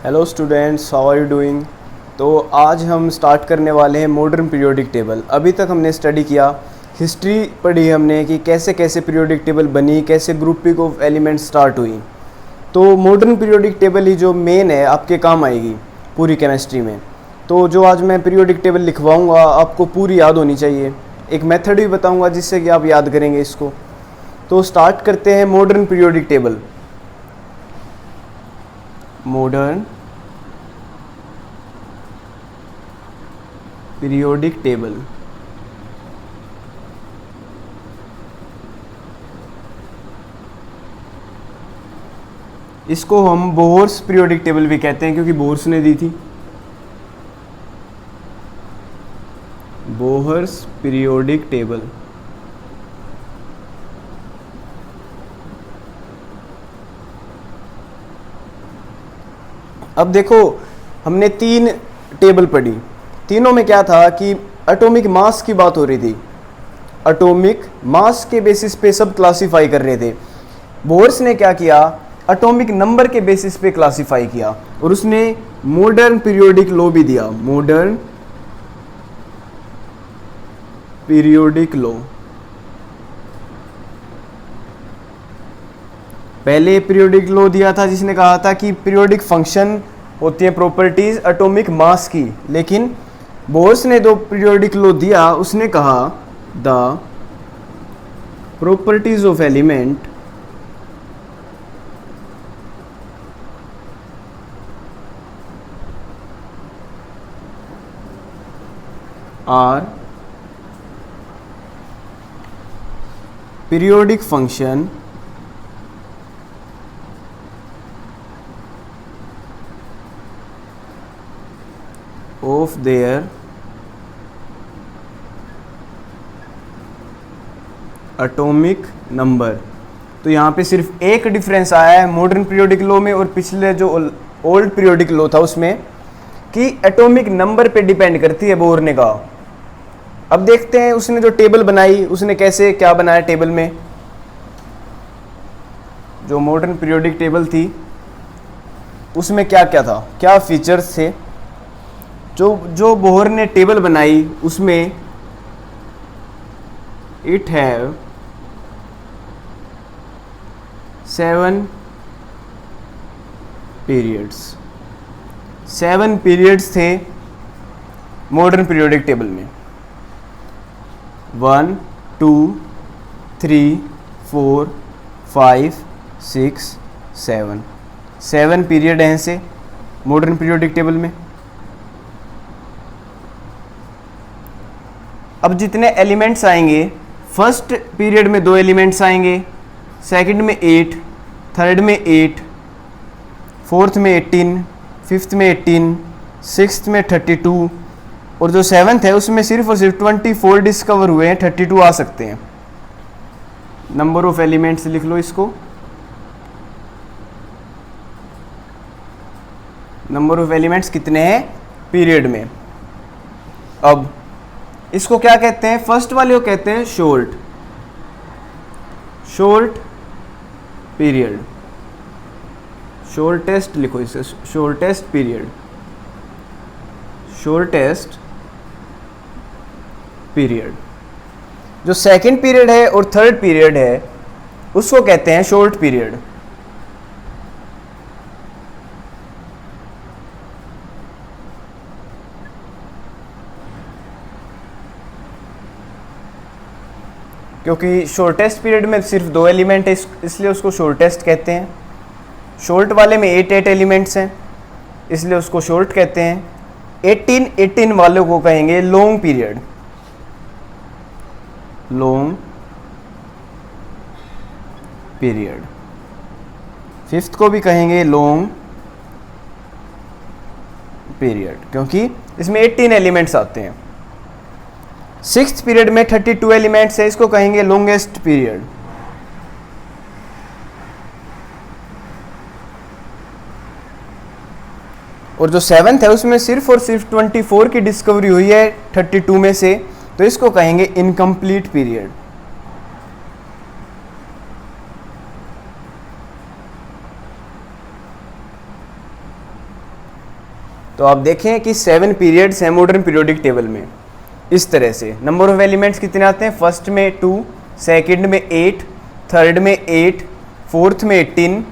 Hello students, how are you doing. तो आज हम स्टार्ट करने वाले हैं मॉडर्न पीरियोडिक टेबल। अभी तक हमने स्टडी किया, हिस्ट्री पढ़ी हमने कि कैसे कैसे पीरियोडिक टेबल बनी, कैसे ग्रुपिंग ऑफ एलिमेंट्स स्टार्ट हुई। तो मॉडर्न पीरियोडिक टेबल ही जो मेन है आपके काम आएगी पूरी केमिस्ट्री में। तो जो आज मैं पीरियोडिक टेबल लिखवाऊंगा आपको पूरी याद होनी चाहिए। एक मेथड भी बताऊंगा जिससे कि आप याद करेंगे इसको। तो स्टार्ट करते हैं modern periodic table. Modern periodic table, इसको हम बोहर्स पीरियोडिक टेबल भी कहते हैं क्योंकि बोहर्स ने दी थी। Bohr's periodic table. अब देखो, हमने 3 टेबल पढ़ी। तीनों में क्या था कि एटॉमिक मास की बात हो रही थी। एटॉमिक मास के बेसिस पे सब क्लासिफाई कर रहे थे। बोहर्स ने क्या किया, एटॉमिक नंबर के बेसिस पे क्लासिफाई किया और उसने मॉडर्न पीरियोडिक लॉ भी दिया। Modern periodic law. पहले पीरियोडिक लॉ दिया था जिसने कहा था कि पीरियोडिक फंक्शन होती है प्रॉपर्टीज एटॉमिक मास की, लेकिन बोहर्स ने जो पीरियोडिक लॉ दिया उसने कहा the properties of element are periodic function of their atomic number. तो यहाँ पे सिर्फ एक डिफरेंस आया है मॉडर्न पीरियोडिक लॉ में और पिछले जो ओल्ड पीरियोडिक लॉ था उसमें, कि एटॉमिक नंबर पे डिपेंड करती है, बोहर ने कहा। अब देखते हैं उसने जो टेबल बनाई उसने कैसे क्या बनाया टेबल में। जो मॉडर्न पीरियोडिक टेबल थी उसमें क्या क्या था, क्या फीचर्स थे। जो बोहर ने टेबल बनाई उसमें इट हैव 7 पीरियड्स। 7 पीरियड्स थे मॉडर्न पीरियोडिक टेबल में। 1 2 3 4 5 6 7 7 पीरियड हैं से मॉडर्न पीरियोडिक टेबल में। अब जितने एलिमेंट्स आएंगे, फर्स्ट पीरियड में 2 एलिमेंट्स आएंगे, सेकंड में 8, थर्ड में 8, फोर्थ में 18, फिफ्थ में 18, सिक्स्थ में 32 और जो सेवन्थ है उसमें सिर्फ और सिर्फ 24 डिस्कवर हुए हैं, 32 आ सकते हैं। नंबर ऑफ एलिमेंट्स लिख लो इसको। नंबर ऑफ एलिमेंट्स कितने हैं पीरियड में। अब इसको क्या कहते हैं, फर्स्ट वाले को कहते हैं शॉर्ट पीरियड। शॉर्टेस्ट लिखो इसे, शॉर्टेस्ट पीरियड। Shortest period. जो सेकंड पीरियड है और थर्ड पीरियड है उसको कहते हैं शॉर्ट पीरियड। क्योंकि शॉर्टेस्ट पीरियड में सिर्फ 2 एलिमेंट है इसलिए उसको शॉर्टेस्ट कहते हैं। शॉर्ट वाले में 8 एलिमेंट्स हैं इसलिए उसको शॉर्ट कहते हैं। 18 वालों को कहेंगे long period. Long period. Fifth को भी कहेंगे लॉन्ग पीरियड क्योंकि इसमें 18 एलिमेंट्स आते हैं। सिक्स्थ पीरियड में 32 एलिमेंट्स है, इसको कहेंगे लॉन्गेस्ट पीरियड। और जो सेवन्थ है उसमें सिर्फ और सिर्फ 24 की डिस्कवरी हुई है 32 में से, तो इसको कहेंगे इनकम्प्लीट पीरियड। तो आप देखें कि 7 पीरियड्स हैं मॉडर्न पीरियोडिक टेबल में। इस तरह से नंबर ऑफ एलिमेंट्स कितने आते हैं, फर्स्ट में 2, सेकंड में 8, थर्ड में 8, फोर्थ में 18,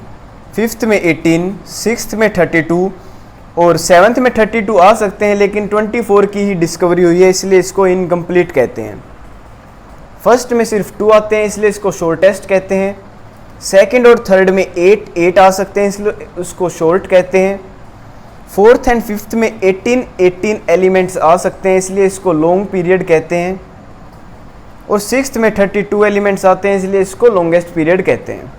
फिफ्थ में 18, सिक्स्थ में 32 और सेवन्थ में 32 आ सकते हैं, लेकिन 24 की ही डिस्कवरी हुई है, इसलिए इसको इनकम्प्लीट कहते हैं। फर्स्ट में सिर्फ 2 आते हैं, इसलिए इसको शॉर्टेस्ट कहते हैं। सेकंड और थर्ड में 8 आ सकते हैं, इसलिए उसको शॉर्ट कहते हैं। फोर्थ एंड फिफ्थ में 18 एलिमेंट्स आ सकते हैं, इसलिए इसको लॉन्ग पीरियड कहते हैं। और सिक्स्थ में 32 एलिमेंट्स आते हैं, इसलिए इसको लॉन्गेस्ट पीरियड कहते हैं।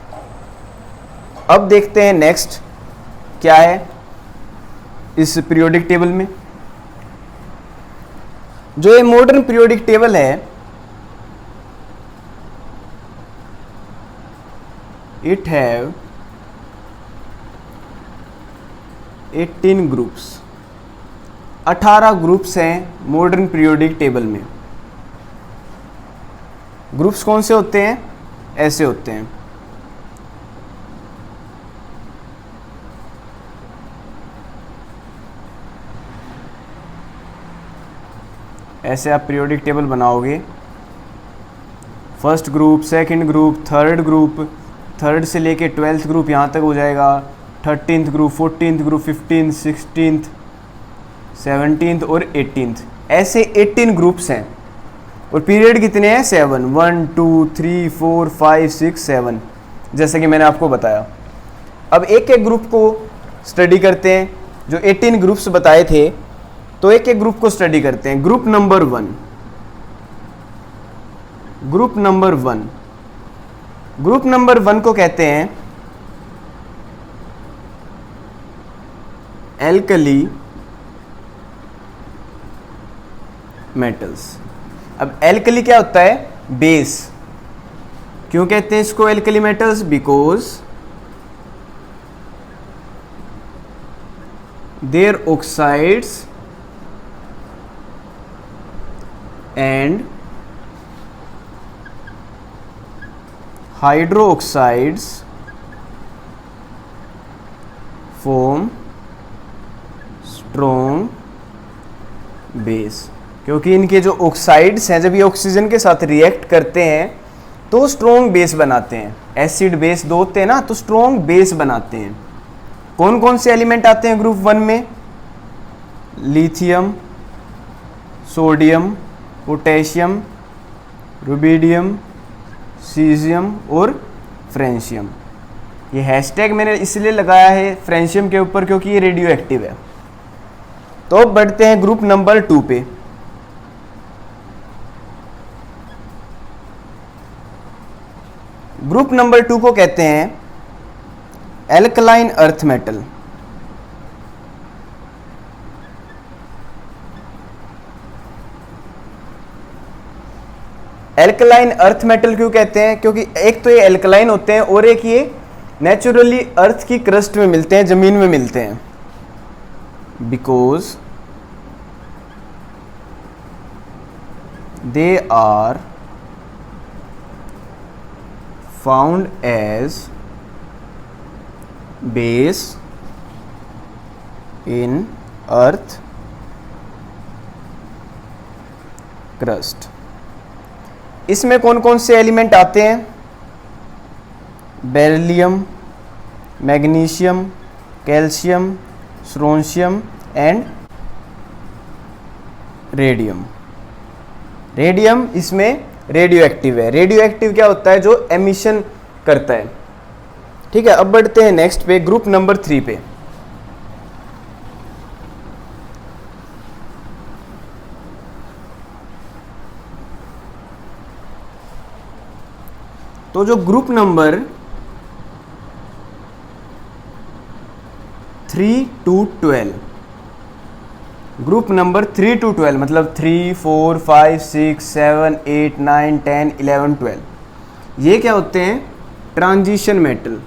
अब देखते हैं नेक्स्ट क्या है इस पीरियोडिक टेबल में। जो ये मॉडर्न पीरियोडिक टेबल है, इट हैव 18 ग्रुप्स। 18 ग्रुप्स हैं मॉडर्न पीरियोडिक टेबल में। ग्रुप्स कौन से होते हैं, ऐसे होते हैं। ऐसे आप पीरियोडिक टेबल बनाओगे, first group, second group, third group, third से लेके 12th ग्रुप यहाँ तक हो जाएगा, 13th group, 14th group, 15th, 16th, 17th और 18th, ऐसे 18 ग्रुप्स हैं। और पीरियड कितने हैं, 7, 1 2 3 4 5 6 7, जैसे कि मैंने आपको बताया। अब एक एक ग्रुप को स्टडी करते हैं। जो 18 ग्रुप्स बताए थे, तो एक एक ग्रुप को स्टडी करते हैं। Group number 1, group number 1, group number 1 को कहते हैं एल्कली मेटल्स। अब एल्कली क्या होता है, बेस। क्यों कहते हैं इसको alkali metals, because their oxides and hydroxides form strong base। क्योंकि इनके जो ऑक्साइड्स हैं, जब ये ऑक्सीजन के साथ रिएक्ट करते हैं तो स्ट्रॉन्ग बेस बनाते हैं। एसिड बेस दो होते हैं ना, तो स्ट्रॉन्ग बेस बनाते हैं। कौन कौन से एलिमेंट आते हैं ग्रुप 1 में, lithium, sodium, potassium, rubidium, caesium और फ्रेंशियम। ये हैशटैग मैंने इसलिए लगाया है फ्रेंशियम के ऊपर क्योंकि ये रेडियो एक्टिव है। तो अब बढ़ते हैं ग्रुप नंबर 2 पे। ग्रुप नंबर 2 को कहते हैं alkaline earth metal. Alkaline earth metal क्यों कहते हैं, क्योंकि एक तो ये एल्कलाइन होते हैं और एक ये नेचुरली अर्थ की क्रस्ट में मिलते हैं, जमीन में मिलते हैं। Because they are found as base in earth crust. इसमें कौन कौन से एलिमेंट आते हैं, beryllium, magnesium, calcium, strontium and radium. Radium इसमें रेडियो एक्टिव है। रेडियो एक्टिव क्या होता है, जो एमिशन करता है। ठीक है, अब बढ़ते हैं नेक्स्ट पे, ग्रुप नंबर 3 पे। तो जो group number 3 to 12, group number 3 to 12 मतलब 3 4 5 6 7 8 9 10 11 12, ये क्या होते हैं, ट्रांजिशन मेटल।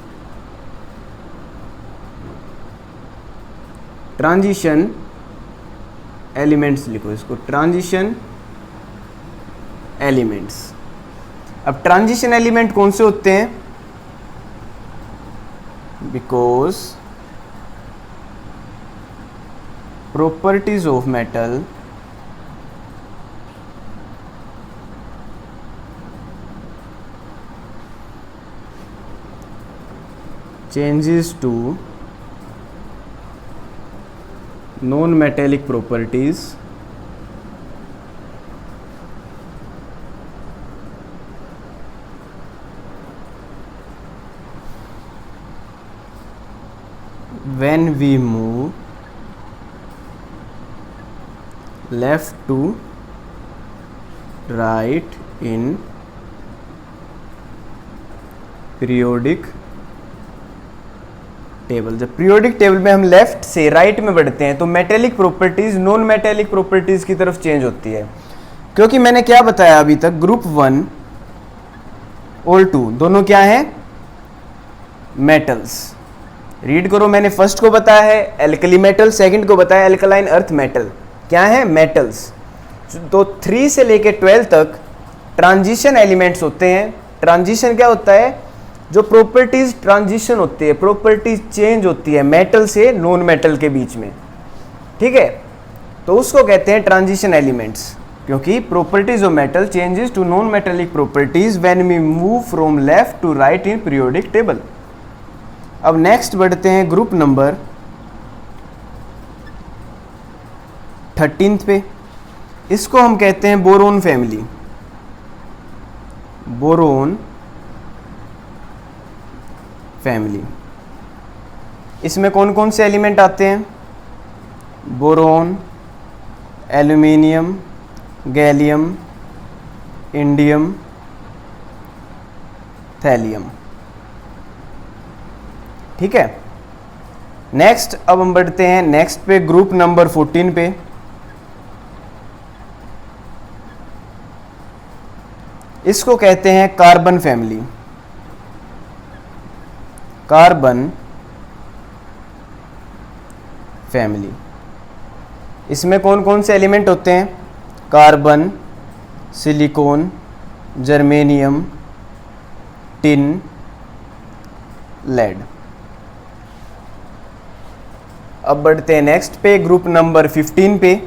ट्रांजिशन एलिमेंट्स लिखो इसको, ट्रांजिशन एलिमेंट्स। अब ट्रांजिशन एलिमेंट कौन से होते हैं, because properties of metal changes to non-metallic properties when we move left to right in periodic table. जब पीरियोडिक टेबल में हम लेफ्ट से राइट में बढ़ते हैं तो metallic properties non metallic properties की तरफ चेंज होती है, क्योंकि मैंने क्या बताया अभी तक, ग्रुप 1 और 2 दोनों क्या हैं, मेटल्स। रीड करो, मैंने फर्स्ट को बताया है एल्कली मेटल, सेकंड को बताया एल्कलाइन अर्थ मेटल, क्या है, मेटल्स। तो 3 से लेके 12 तक ट्रांजिशन एलिमेंट्स होते हैं। ट्रांजिशन क्या होता है, जो प्रॉपर्टीज ट्रांजिशन होती है, प्रॉपर्टीज चेंज होती है मेटल से नॉन मेटल के बीच में, ठीक है, तो उसको कहते हैं ट्रांजिशन एलिमेंट्स, क्योंकि properties of metal changes to non metallic properties when we move from left to right in periodic table. अब नेक्स्ट बढ़ते हैं ग्रुप नंबर 13 पे। इसको हम कहते हैं बोरोन फैमिली। बोरोन फैमिली, इसमें कौन कौन से एलिमेंट आते हैं, boron, aluminium, gallium, indium, thallium, ठीक है। नेक्स्ट अब हम बढ़ते हैं नेक्स्ट पे, ग्रुप नंबर 14 पे। इसको कहते हैं कार्बन फैमिली। कार्बन फैमिली, इसमें कौन कौन से एलिमेंट होते हैं, carbon, silicon, germanium, tin, lead. अब बढ़ते हैं नेक्स्ट पे, ग्रुप नंबर 15 पे।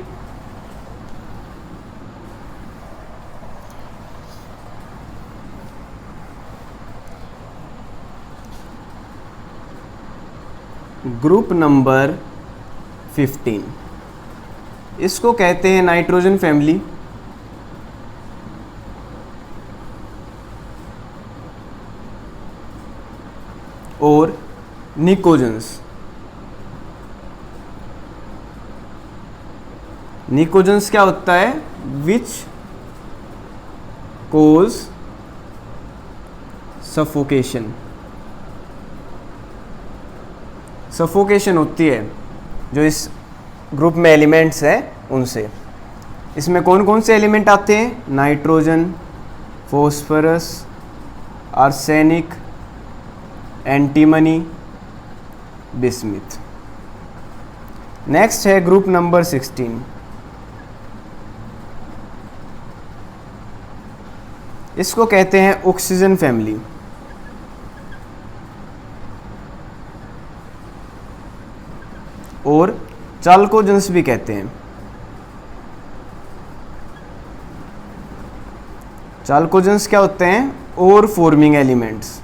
ग्रुप नंबर 15, इसको कहते हैं नाइट्रोजन फैमिली। और निकोजन्स। निकोजन्स क्या होता है, विच कोज सफोकेशन। सफोकेशन होती है जो इस ग्रुप में एलिमेंट्स हैं उनसे। इसमें कौन कौन से एलिमेंट आते हैं, nitrogen, phosphorus, arsenic, antimony, bismuth. Next है ग्रुप नंबर 16। इसको कहते हैं ऑक्सीजन फैमिली। और चाल्कोजेंस भी कहते हैं। चाल्कोजेंस क्या होते हैं, और फॉर्मिंग एलिमेंट्स।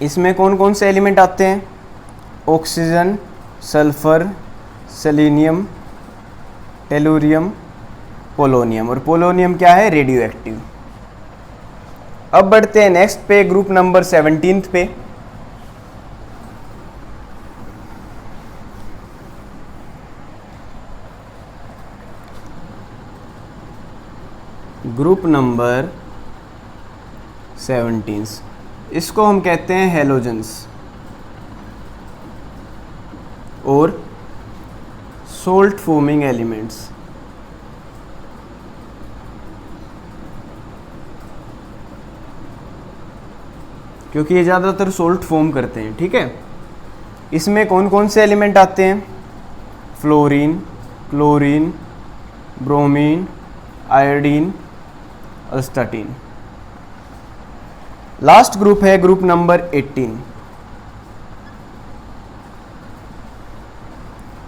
इसमें कौन कौन से एलिमेंट आते हैं, oxygen, sulphur, selenium, tellurium, polonium. और पोलोनियम क्या है, रेडियो एक्टिव। अब बढ़ते हैं नेक्स्ट पे, ग्रुप नंबर 17 पे। ग्रुप नंबर 17, इसको हम कहते हैं हेलोजेंस और सोल्ट फॉर्मिंग एलिमेंट्स। क्योंकि ये ज़्यादातर सोल्ट फॉर्म करते हैं, ठीक है। इसमें कौन कौन से एलिमेंट आते हैं, fluorine, chlorine, bromine, iodine, astatine. Last group है ग्रुप नंबर 18।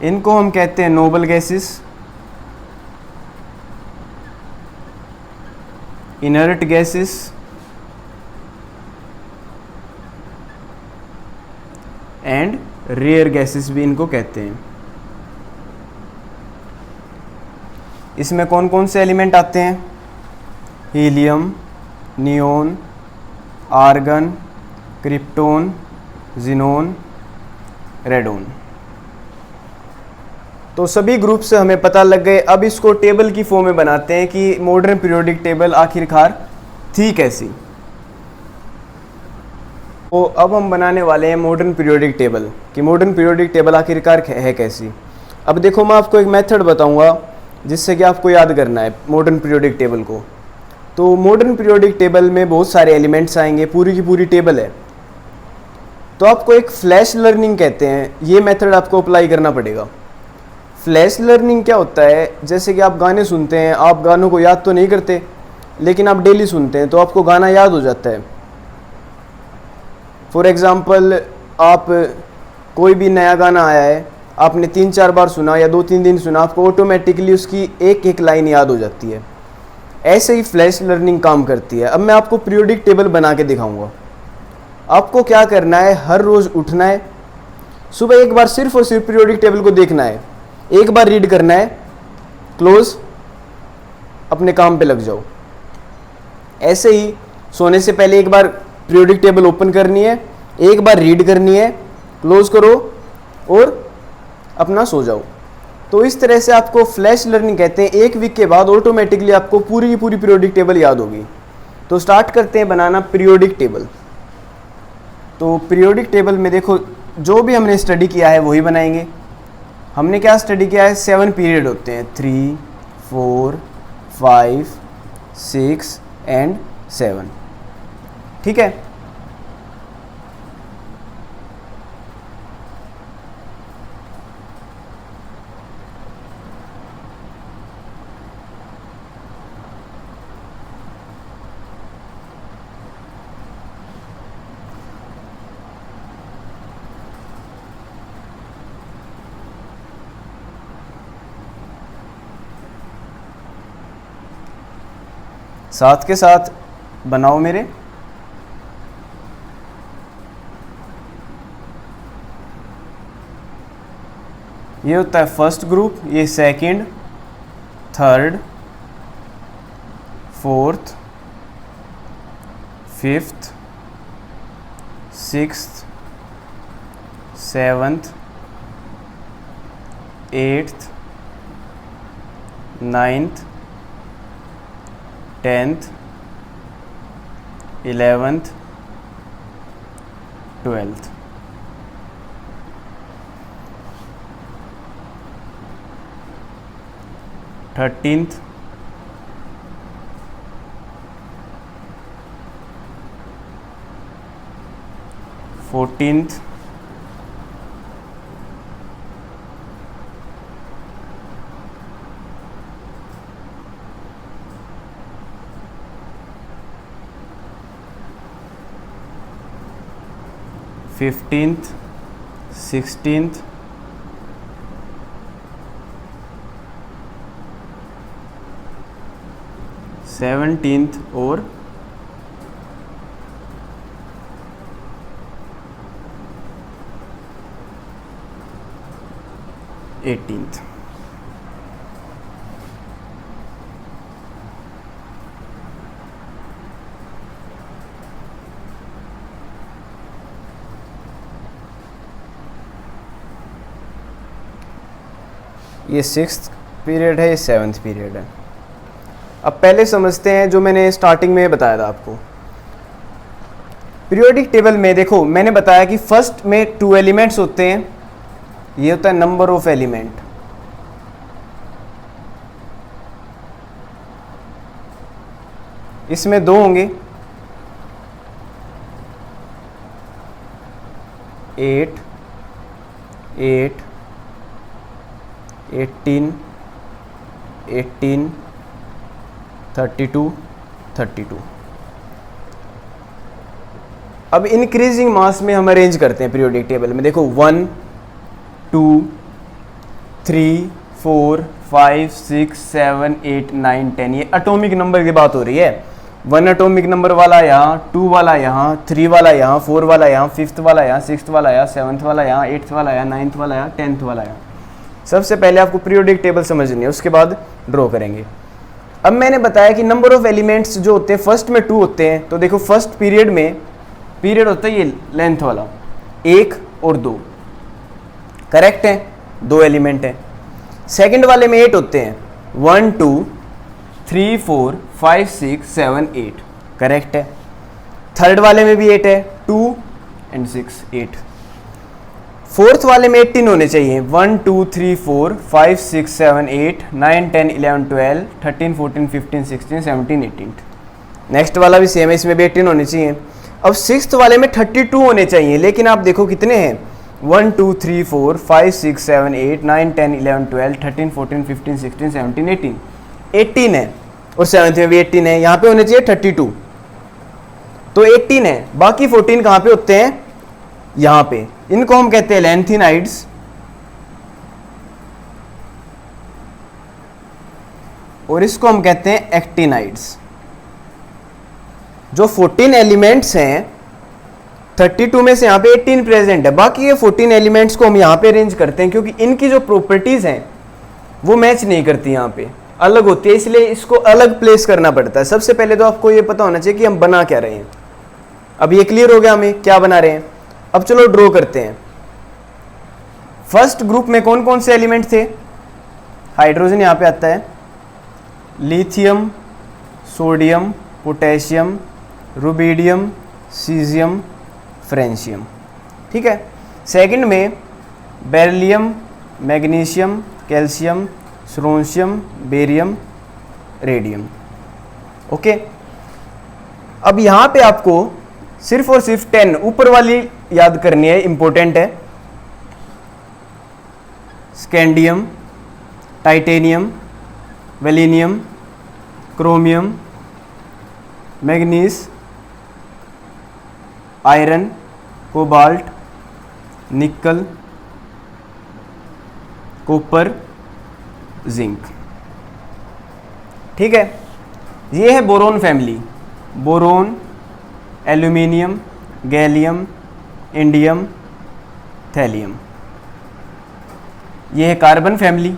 इनको हम कहते हैं noble gases, inert gases and rare gases भी इनको कहते हैं। इसमें कौन कौन से एलिमेंट आते हैं? Helium, neon, argon, krypton, xenon, radon. तो सभी ग्रुप से हमें पता लग गए। अब इसको टेबल की फॉर्म में बनाते हैं कि मॉडर्न पीरियोडिक टेबल आखिरकार थी कैसी। तो अब हम बनाने वाले हैं मॉडर्न पीरियोडिक टेबल कि मॉडर्न पीरियोडिक टेबल आखिरकार है कैसी। अब देखो, मैं आपको एक मेथड बताऊंगा जिससे कि आपको याद करना है मॉडर्न पीरियोडिक टेबल को। तो मॉडर्न पीरियोडिक टेबल में बहुत सारे एलिमेंट्स आएंगे, पूरी की पूरी टेबल है। तो आपको एक फ्लैश लर्निंग कहते हैं, ये मेथड आपको अप्लाई करना पड़ेगा। फ्लैश लर्निंग क्या होता है? जैसे कि आप गाने सुनते हैं, आप गानों को याद तो नहीं करते, लेकिन आप डेली सुनते हैं तो आपको गाना याद हो जाता है। फॉर एग्ज़ाम्पल, आप कोई भी नया गाना आया है, आपने 3-4 बार सुना या 2-3 दिन सुना, आपको ऑटोमेटिकली उसकी एक एक लाइन याद हो जाती है। ऐसे ही फ्लैश लर्निंग काम करती है। अब मैं आपको पीरियोडिक टेबल बना के दिखाऊंगा। आपको क्या करना है, हर रोज़ उठना है, सुबह एक बार सिर्फ और सिर्फ पीरियोडिक टेबल को देखना है, एक बार रीड करना है, क्लोज, अपने काम पे लग जाओ। ऐसे ही सोने से पहले एक बार पीरियोडिक टेबल ओपन करनी है, एक बार रीड करनी है, क्लोज करो और अपना सो जाओ। तो इस तरह से आपको फ्लैश लर्निंग कहते हैं। एक वीक के बाद ऑटोमेटिकली आपको पूरी की पूरी पीरियोडिक टेबल याद होगी। तो स्टार्ट करते हैं बनाना पीरियोडिक टेबल। तो पीरियोडिक टेबल में देखो, जो भी हमने स्टडी किया है वही बनाएंगे। हमने क्या स्टडी किया है? 7 पीरियड होते हैं, 3, 4, 5, 6 एंड 7। ठीक है। साथ के साथ बनाओ मेरे। ये होता है फर्स्ट ग्रुप, ये second, third, fourth, fifth, sixth, seventh, eighth, ninth, 10th, 11th, 12th। Thirteenth, 14th, 15th, 16th, 17th और 18th। ये 6th पीरियड है, ये 7th पीरियड है। अब पहले समझते हैं जो मैंने स्टार्टिंग में बताया था आपको। पीरियोडिक टेबल में देखो, मैंने बताया कि फर्स्ट में 2 एलिमेंट्स होते हैं। ये होता है नंबर ऑफ एलिमेंट। इसमें 2 होंगे, 8, 8, 18, 18, 32, 32। अब इंक्रीजिंग मास में हम अरेंज करते हैं पीरियोडिक टेबल में। देखो 1 2 3 4 5 6 7 8 9 10, ये एटॉमिक नंबर की बात हो रही है। 1 एटॉमिक नंबर वाला यहाँ, 2 वाला यहाँ, 3 वाला यहाँ, 4 वाला यहाँ, 5th वाला यहाँ, 6th वाला यहाँ, 7th वाला यहाँ, 8th वाला यहाँ, 9th वाला यहाँ, 10th वाला यहाँ। सबसे पहले आपको पीरियोडिक टेबल समझनी है, उसके बाद ड्रॉ करेंगे। अब मैंने बताया कि नंबर ऑफ एलिमेंट्स जो होते हैं फर्स्ट में 2 होते हैं, तो देखो फर्स्ट पीरियड में पीरियड होता है ये लेंथ वाला 1 और 2, करेक्ट है, 2 एलिमेंट है। सेकंड वाले में 8 होते हैं, 1 2 3 4 5 6 7 8, करेक्ट है। थर्ड वाले में भी 8 है, 2 and 6 8। फोर्थ वाले में 18 होने चाहिए, 1 2 3 4 5 6 7 8 9 10 11 12 13 14 15 16 17 18। नेक्स्ट वाला भी सेम है, इसमें भी 18 होने चाहिए। अब सिक्स्थ वाले में 32 होने चाहिए, लेकिन आप देखो कितने हैं, 1 2 3 4 5 6 7 8 9 10 11 12 13 14 15 16 17 18, 18 है। और सेवन्थ में भी 18 है, यहाँ पे होने चाहिए 32, तो 18 है। बाकी 14 कहाँ पे होते हैं, यहाँ पे। इनको हम कहते हैं लेंथिनाइड्स, और इसको हम कहते हैं एक्टिनाइड्स। जो 14 एलिमेंट्स हैं, 32 में से यहाँ पे 18 प्रेजेंट है, बाकी ये 14 एलिमेंट्स को हम यहाँ पे अरेंज करते हैं, क्योंकि इनकी जो प्रॉपर्टीज हैं वो मैच नहीं करती, यहाँ पे अलग होती है, इसलिए इसको अलग प्लेस करना पड़ता है। सबसे पहले तो आपको ये पता होना चाहिए कि हम बना क्या रहे हैं। अब ये क्लियर हो गया हमें क्या बना रहे हैं। अब चलो ड्रॉ करते हैं। फर्स्ट ग्रुप में कौन कौन से एलिमेंट थे, हाइड्रोजन यहाँ पे आता है, lithium, sodium, potassium, rubidium, caesium, francium, ठीक है। सेकंड में beryllium, magnesium, calcium, strontium, barium, radium, okay. अब यहाँ पे आपको सिर्फ और सिर्फ 10 ऊपर वाली याद करनी है, इंपॉर्टेंट है। स्कैंडियम, टाइटेनियम, वेलिनियम, chromium, manganese, iron, cobalt, nickel, copper, zinc, ठीक है। ये है boron family, boron, aluminium, gallium, indium, thallium. ये है carbon family,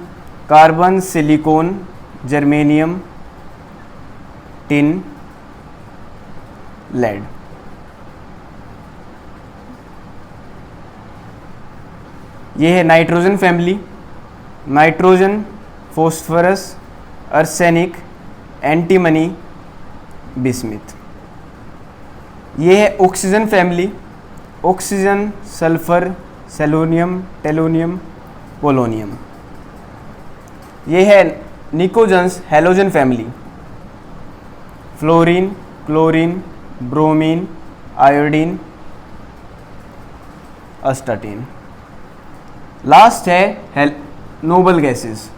carbon, silicon, germanium, tin, lead. ये है nitrogen family, nitrogen, phosphorus, arsenic, antimony, bismuth. ये है oxygen family, oxygen, sulphur, selenium, tellurium, polonium. ये है निकोजन्स halogen family, fluorine, chlorine, bromine, iodine, astatine. Last है noble gases,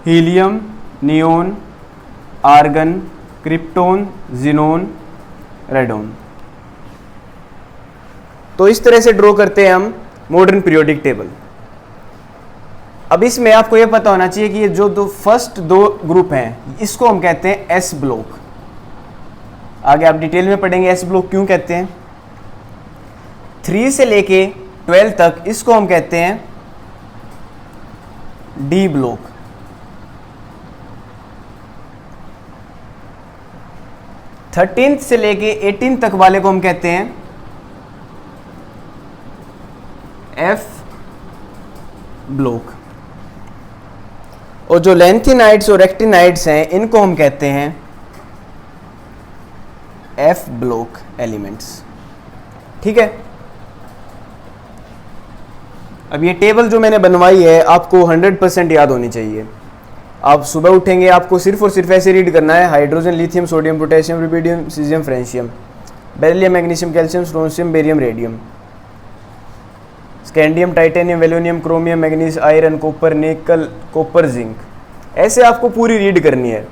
helium, neon, argon, krypton, xenon, radon. तो इस तरह से ड्रॉ करते हैं हम मॉडर्न पीरियोडिक टेबल। अब इसमें आपको यह पता होना चाहिए कि ये जो फर्स्ट 2 ग्रुप हैं, इसको हम कहते हैं एस ब्लॉक। आगे आप डिटेल में पढ़ेंगे एस ब्लॉक क्यों कहते हैं। 3 से लेके 12 तक इसको हम कहते हैं डी ब्लॉक। 13th से लेके 18 तक वाले को हम कहते हैं एफ ब्लॉक। और जो लेंथिनाइड्स और एक्टिनाइड्स हैं, इनको हम कहते हैं एफ ब्लॉक एलिमेंट्स, ठीक है। अब ये टेबल जो मैंने बनवाई है आपको 100% याद होनी चाहिए। आप सुबह उठेंगे, आपको सिर्फ और सिर्फ ऐसे रीड करना है, hydrogen, lithium, sodium, potassium, rubidium, caesium, francium, beryllium, magnesium, calcium, strontium, barium, radium, scandium, titanium, वेलोनियम, chromium, manganese, iron, copper, nickel, copper, zinc. ऐसे आपको पूरी रीड करनी है,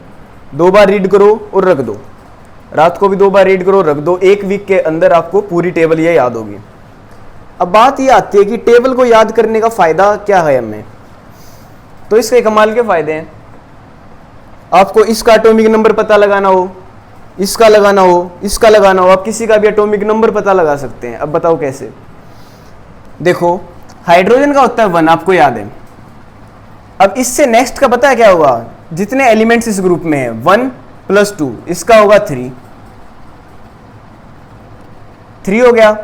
2 बार रीड करो और रख दो। रात को भी 2 बार रीड करो, रख दो, 1 वीक के अंदर आपको पूरी टेबल ये याद होगी। अब बात ये आती है कि टेबल को याद करने का फ़ायदा क्या है हमें। तो इसके कमाल के फ़ायदे हैं। आपको इसका एटॉमिक नंबर पता लगाना हो, इसका लगाना हो, इसका लगाना हो, आप किसी का भी एटॉमिक नंबर पता लगा सकते हैं। अब बताओ कैसे। देखो हाइड्रोजन का होता है 1, आपको याद है। अब इससे नेक्स्ट का पता है क्या होगा, जितने एलिमेंट्स इस ग्रुप में है 1 + 2, इसका होगा 3 हो गया।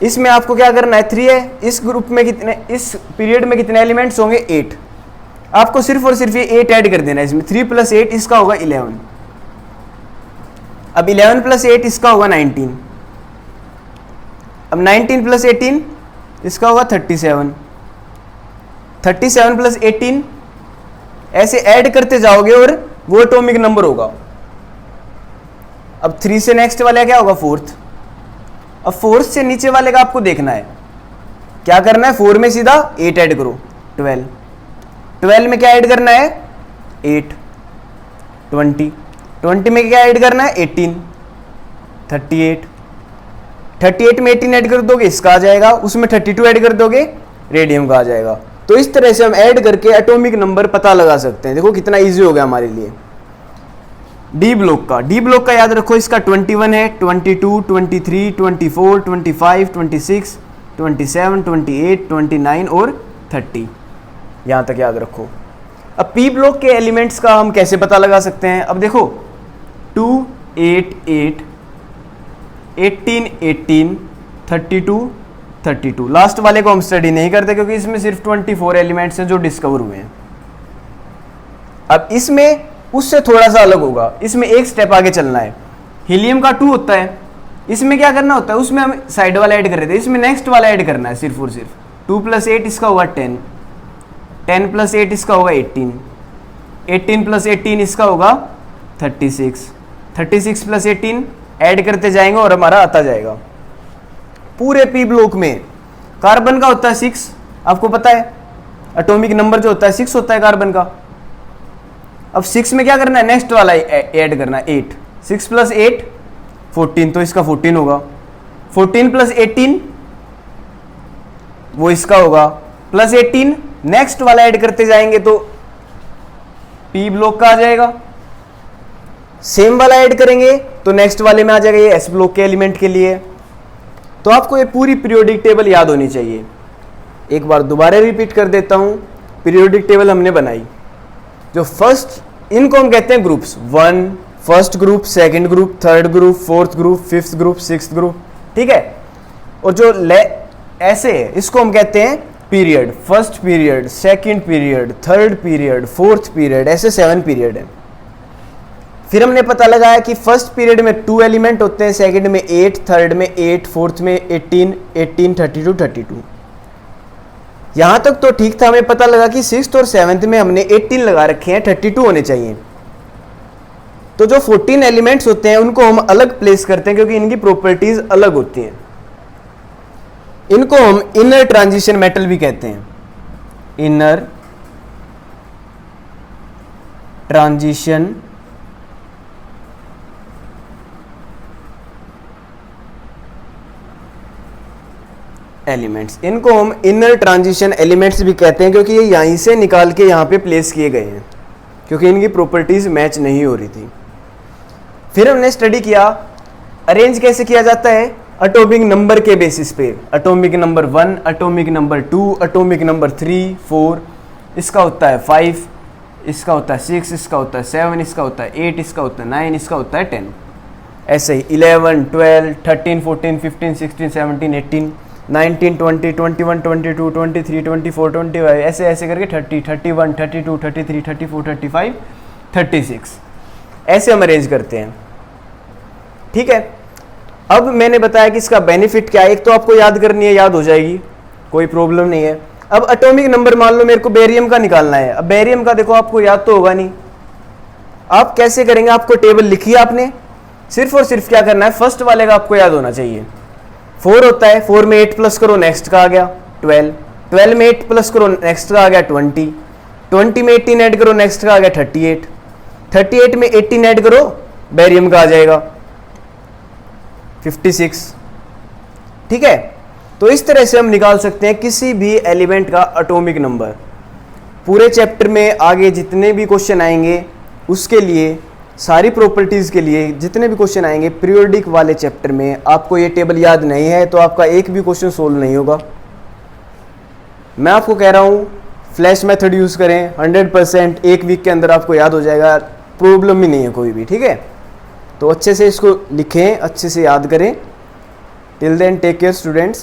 इसमें आपको क्या करना है, 3 है, इस ग्रुप में कितने, इस पीरियड में कितने एलिमेंट्स होंगे 8, आपको सिर्फ और सिर्फ ये 8 ऐड कर देना है इसमें। 3 + 8 इसका होगा 11। अब 11 + 8 इसका होगा 19। अब 19 + 18 इसका होगा 37। 37 + 18 ऐसे ऐड करते जाओगे और वो एटॉमिक नंबर होगा। अब 3 से नेक्स्ट वाला क्या होगा, 4th। अब 4th से नीचे वाले का आपको देखना है, क्या करना है, 4 में सीधा 8 ऐड करो, 12। 12 में क्या ऐड करना है, 8, 20। 20 में क्या ऐड करना है, 18, 38। 38 में 18 ऐड कर दोगे, इसका आ जाएगा, उसमें 32 ऐड कर दोगे, रेडियम का आ जाएगा। तो इस तरह से हम ऐड करके एटॉमिक नंबर पता लगा सकते हैं। देखो कितना इजी हो गया हमारे लिए। डी ब्लॉक का याद रखो, इसका 21 है, 22, 23, 24, 25, 26, 27, 28, 29 और 30, यहाँ तक याद रखो। अब पी ब्लॉक के एलिमेंट्स का हम कैसे पता लगा सकते हैं। अब देखो 2, 8, 8, 18, 18, 32, 32। लास्ट वाले को हम स्टडी नहीं करते क्योंकि इसमें सिर्फ 24 एलिमेंट्स हैं जो डिस्कवर हुए हैं। अब इसमें उससे थोड़ा सा अलग होगा, इसमें एक स्टेप आगे चलना है। हीलियम का 2 होता है, इसमें क्या करना होता है, उसमें हम साइड वाला ऐड कर रहे थे, इसमें नेक्स्ट वाला ऐड करना है सिर्फ और सिर्फ। 2 + 8 इसका होगा 10, 10 + 8 इसका होगा 18, 18 + 18 इसका होगा 36, 36 + 18 ऐड करते जाएंगे और हमारा आता जाएगा। पूरे पी ब्लॉक में कार्बन का होता है 6, आपको पता है एटॉमिक नंबर जो होता है 6 होता है कार्बन का। अब 6 में क्या करना है, नेक्स्ट वाला ऐड करना है 8, 6 + 8 14, तो इसका 14 होगा। 14 + 18 वो इसका होगा, प्लस 18 नेक्स्ट वाला ऐड करते जाएंगे तो पी ब्लॉक का आ जाएगा। सेम वाला ऐड करेंगे तो नेक्स्ट वाले में आ जाएगा, ये एस ब्लॉक के एलिमेंट के लिए। तो आपको ये पूरी पीरियोडिक टेबल याद होनी चाहिए। एक बार दोबारा रिपीट कर देता हूं, पीरियोडिक टेबल हमने बनाई। जो फर्स्ट, इनको हम कहते हैं groups, 1 first group, second group, third group, fourth group, fifth group, sixth group, ठीक है। और जो ऐसे है इसको हम कहते हैं period, first period, second period, third period, fourth period, ऐसे 7 पीरियड है। फिर हमने पता लगाया कि फर्स्ट पीरियड में 2 एलिमेंट होते हैं, सेकंड में 8, थर्ड में 8, फोर्थ में 18, 18, 32, 32। यहां तक तो ठीक था, हमें पता लगा कि 6th और 7th में हमने 18 लगा रखे हैं, 32 होने चाहिए। तो जो 14 एलिमेंट्स होते हैं उनको हम अलग प्लेस करते हैं क्योंकि इनकी प्रॉपर्टीज अलग होती हैं। इनको हम इनर ट्रांजिशन मेटल भी कहते हैं, इनर ट्रांजिशन एलिमेंट्स। इनको हम इनर ट्रांजिशन एलिमेंट्स भी कहते हैं क्योंकि ये यहीं से निकाल के यहाँ पे प्लेस किए गए हैं क्योंकि इनकी प्रॉपर्टीज मैच नहीं हो रही थी। फिर हमने स्टडी किया अरेंज कैसे किया जाता है, एटॉमिक नंबर के बेसिस पे। Atomic number 1, atomic number 2, atomic number 3, 4, इसका होता है 5, इसका होता है 6, इसका होता है 7, इसका होता है 8, इसका होता है 9, इसका होता है 10। ऐसे ही 11, 12, 13, 14, 15, 16, 17, 18, 19, 20, 21, 22, 23, 24, 25, ऐसे ऐसे करके 30, 31, 32, 33, 34, 35, 36 ऐसे हम अरेंज करते हैं, ठीक है। अब मैंने बताया कि इसका बेनिफिट क्या है। एक तो आपको याद करनी है, याद हो जाएगी, कोई प्रॉब्लम नहीं है। अब एटॉमिक नंबर मान लो मेरे को बेरियम का निकालना है। अब बेरियम का देखो आपको याद तो होगा नहीं, आप कैसे करेंगे, आपको टेबल लिखी है आपने, सिर्फ और सिर्फ क्या करना है, फर्स्ट वाले का आपको याद होना चाहिए। 4 होता है, 4 में 8 प्लस करो, नेक्स्ट का आ गया 12, 12 में 8 प्लस करो, नेक्स्ट का आ गया 20, 20 में 18 ऐड करो, नेक्स्ट का आ गया 38, 38 में 18 ऐड करो, बेरियम का आ जाएगा 56। ठीक है, तो इस तरह से हम निकाल सकते हैं किसी भी एलिमेंट का एटॉमिक नंबर। पूरे चैप्टर में आगे जितने भी क्वेश्चन आएंगे उसके लिए, सारी प्रॉपर्टीज़ के लिए जितने भी क्वेश्चन आएंगे पीरियोडिक वाले चैप्टर में, आपको ये टेबल याद नहीं है तो आपका एक भी क्वेश्चन सोल्व नहीं होगा। मैं आपको कह रहा हूँ फ्लैश मेथड यूज़ करें, 100% एक वीक के अंदर आपको याद हो जाएगा, प्रॉब्लम ही नहीं है कोई भी। ठीक है, तो अच्छे से इसको लिखें, अच्छे से याद करें। Till then take care students.